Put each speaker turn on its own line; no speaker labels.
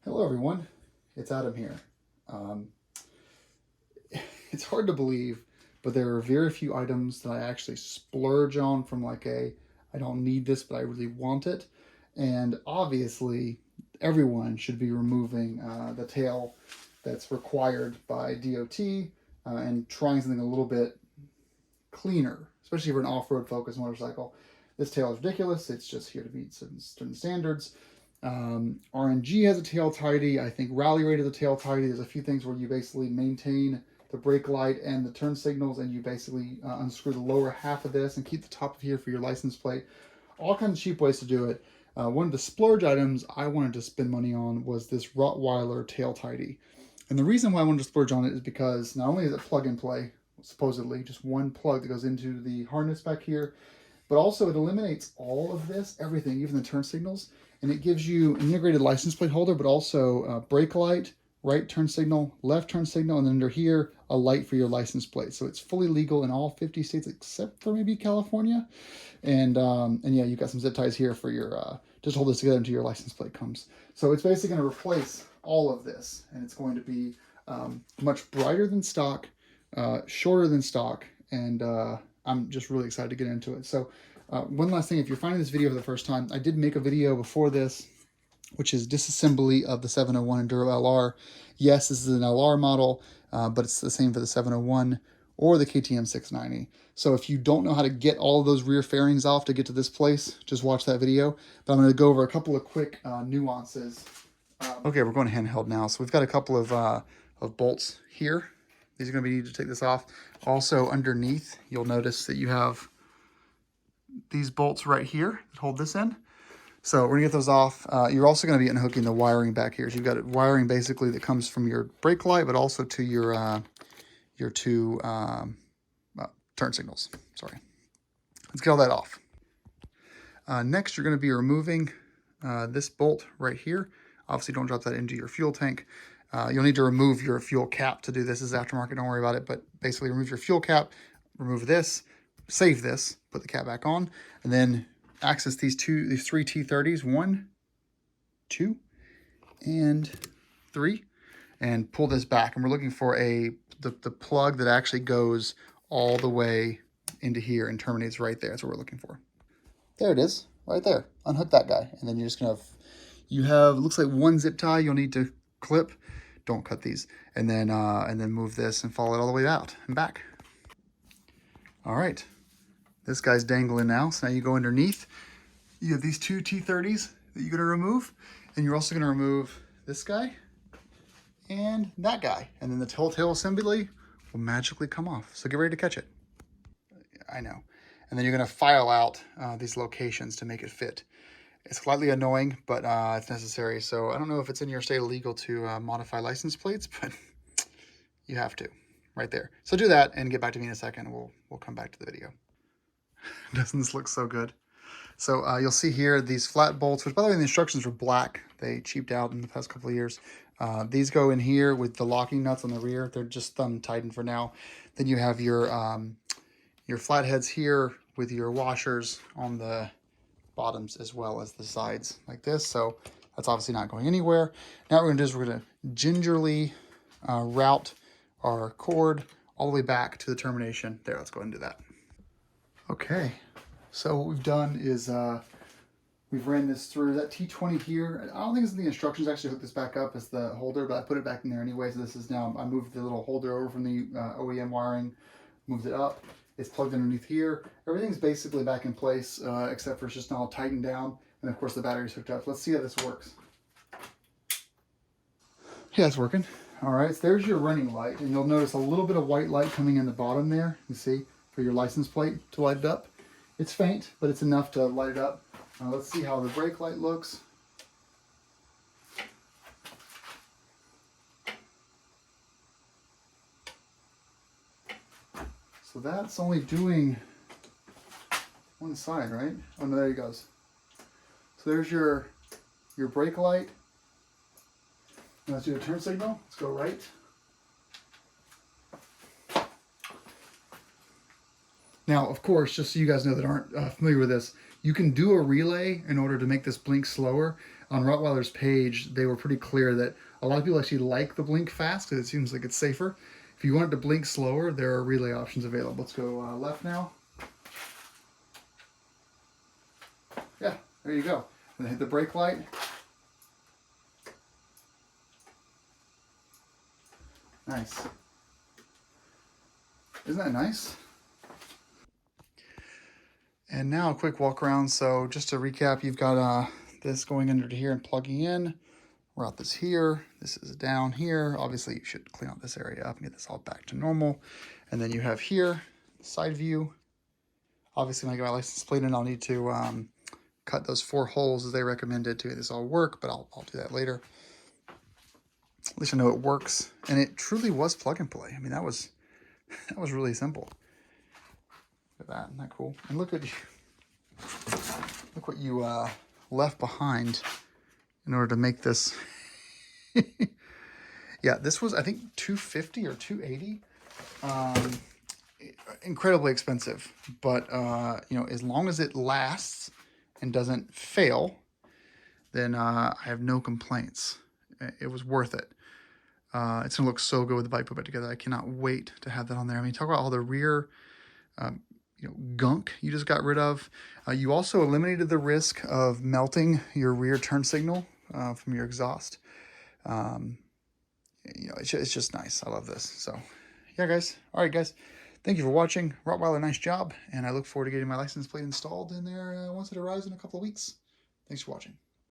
Hello everyone, it's Adam here. Um, it's hard to believe, but there are very few items that I actually splurge on from like I don't need this, but I really want it. And obviously, everyone should be removing the tail that's required by DOT and trying something a little bit cleaner, especially for an off-road focused motorcycle. This tail is ridiculous. It's just here to meet certain standards. RNG has a tail tidy. I think Rally Raid has a tail tidy. There's a few things where you basically maintain the brake light and the turn signals, and you basically unscrew the lower half of this and keep the top of here for your license plate. All kinds of cheap ways to do it. One of the splurge items I wanted to spend money on was this Rottweiler tail tidy. And the reason why I wanted to splurge on it is because not only is it plug and play, supposedly, just one plug that goes into the harness back here, but also it eliminates all of this, everything, even the turn signals, and it gives you an integrated license plate holder, but also brake light, right turn signal, left turn signal, and then under here, a light for your license plate. So it's fully legal in all 50 states except for maybe California. And yeah, you've got some zip ties here for your, just hold this together until your license plate comes. So it's basically going to replace all of this, and it's going to be much brighter than stock, shorter than stock, and I'm just really excited to get into it. So one last thing, if you're finding this video for the first time, I did make a video before this, which is disassembly of the 701 Enduro LR. Yes, this is an LR model, but it's the same for the 701 or the KTM 690. So if you don't know how to get all of those rear fairings off to get to this place, just watch that video. But I'm going to go over a couple of quick nuances. Okay, we're going handheld now. So we've got a couple of bolts here. These are going to be needed to take this off. Also underneath, you'll notice that you have these bolts right here that hold this in. So we're gonna get those off. You're also gonna be unhooking the wiring back here. So you've got wiring basically that comes from your brake light, but also to your two turn signals. Sorry. Let's get all that off. Next, you're gonna be removing this bolt right here. Obviously, don't drop that into your fuel tank. You'll need to remove your fuel cap to do this. This is aftermarket, don't worry about it. But basically, remove your fuel cap, remove this, save this, put the cap back on, and then access these three T30s, 1, 2, and 3, and pull this back. And we're looking for the plug that actually goes all the way into here and terminates right there. That's what we're looking for. There it is, right there. Unhook that guy, and then you're just gonna, you have, it looks like one zip tie you'll need to clip. Don't cut these, and then move this and follow it all the way out and back. All right. This guy's dangling now, so now you go underneath. You have these two T30s that you're gonna remove, and you're also gonna remove this guy and that guy. And then the whole tail assembly will magically come off. So get ready to catch it. I know. And then you're gonna file out these locations to make it fit. It's slightly annoying, but it's necessary. So I don't know if it's in your state illegal to modify license plates, but you have to, right there. So do that and get back to me in a second. We'll come back to the video. Doesn't this look so good? So you'll see here these flat bolts, which by the way, the instructions were black. They cheaped out in the past couple of years. These go in here with the locking nuts on the rear. They're just thumb tightened for now. Then you have your flatheads here with your washers on the bottoms as well as the sides like this. So that's obviously not going anywhere. Now what we're gonna do is we're gonna gingerly route our cord all the way back to the termination. There, let's go ahead and do that. Okay, so what we've done is we've ran this through that T20 here. I don't think it's in the instructions actually hook this back up as the holder, but I put it back in there anyway. So this is now, I moved the little holder over from the OEM wiring, moved it up. It's plugged underneath here. Everything's basically back in place except for it's just now tightened down. And of course the battery's hooked up. Let's see how this works. Yeah, it's working. All right, so there's your running light. And you'll notice a little bit of white light coming in the bottom there. You see? For your license plate to light it up. It's faint, but it's enough to light it up. Let's see how the brake light looks. So that's only doing one side, right? Oh no, there he goes. So there's your brake light. Now let's do a turn signal. Let's go right. Now, of course, just so you guys know that aren't familiar with this, you can do a relay in order to make this blink slower. on Rottweiler's page, they were pretty clear that a lot of people actually like the blink fast because it seems like it's safer. If you want it to blink slower, there are relay options available. Let's go left now. Yeah, there you go. And then hit the brake light. Nice. Isn't that nice? And now a quick walk around. So just to recap, you've got this going under here and plugging in. Route this here. This is down here. Obviously, you should clean out this area up and get this all back to normal. And then you have here, side view. Obviously, when I get my license plate in, I'll need to cut those 4 holes as they recommended to make this all work, but I'll do that later. At least I know it works. And it truly was plug and play. I mean, that was really simple. Look at that. Isn't that cool? And look what you left behind in order to make this. Yeah, this was, I think, $250 or $280. Incredibly expensive, but you know, as long as it lasts and doesn't fail, then I have no complaints. It was worth it. It's gonna look so good with the bike put back together. I cannot wait to have that on there. I mean, talk about all the rear gunk you just got rid of. You also eliminated the risk of melting your rear turn signal from your exhaust. You know, it's just nice. I love this. So yeah, guys. All right, guys. Thank you for watching. Rottweiler, nice job. And I look forward to getting my license plate installed in there once it arrives in a couple of weeks. Thanks for watching.